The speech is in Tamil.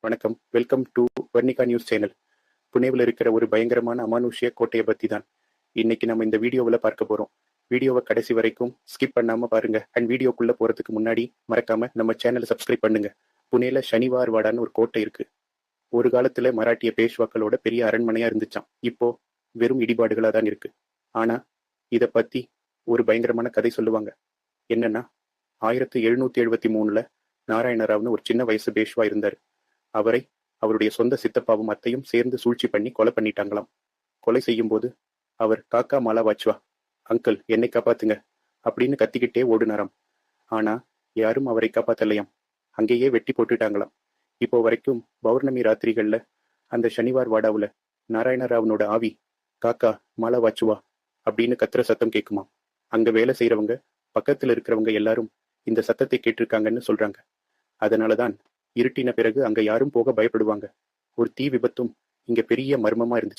வணக்கம். Welcome to Varnika news channel. புனேவில் இருக்கிற ஒரு பயங்கரமான அமானுஷ்ய கோட்டையை பத்தி தான் இன்னைக்கு நம்ம இந்த வீடியோவில் பார்க்க போறோம். வீடியோவை கடைசி வரைக்கும் ஸ்கிப் பண்ணாம பாருங்க. அண்ட் வீடியோக்குள்ள போறதுக்கு முன்னாடி மறக்காம நம்ம சேனலை சப்ஸ்கிரைப் பண்ணுங்க. புனேல ஷனிவார் வாடான்னு ஒரு கோட்டை இருக்கு. ஒரு காலத்துல மராட்டிய பேஷ்வாக்களோட பெரிய அரண்மனையா இருந்துச்சாம். இப்போ வெறும் இடிபாடுகளா தான் இருக்கு. ஆனா இத பத்தி ஒரு பயங்கரமான கதை சொல்லுவாங்க. என்னன்னா 1773 நாராயணராவ்னு ஒரு சின்ன வயசு பேஷ்வா இருந்தாரு. அவரை அவருடைய சொந்த சித்தப்பாவும் அத்தையும் சேர்ந்து சூழ்ச்சி பண்ணி கொலை பண்ணிட்டாங்களாம். கொலை செய்யும் போது அவர் காக்கா மாலா வாச்சுவா, அங்கிள் என்னை காப்பாத்துங்க அப்படின்னு கத்திக்கிட்டே ஓடுனாராம். ஆனா யாரும் அவரை காப்பாத்தலையாம். அங்கேயே வெட்டி போட்டுட்டாங்களாம். இப்போ வரைக்கும் பௌர்ணமி ராத்திரிகள்ல அந்த ஷனிவார் வாடாவுல நாராயணராவனோட ஆவி காக்கா மாலா வாச்சுவா அப்படின்னு கத்துற சத்தம் கேட்குமா. அங்க வேலை செய்யறவங்க பக்கத்துல இருக்கிறவங்க எல்லாரும் இந்த சத்தத்தை கேட்டிருக்காங்கன்னு சொல்றாங்க. அதனாலதான் இருட்டின பிறகு அங்க யாரும் போக பயப்படுவாங்க. ஒரு தீ விபத்தும் இங்க பெரிய மர்மமா இருந்துச்சு.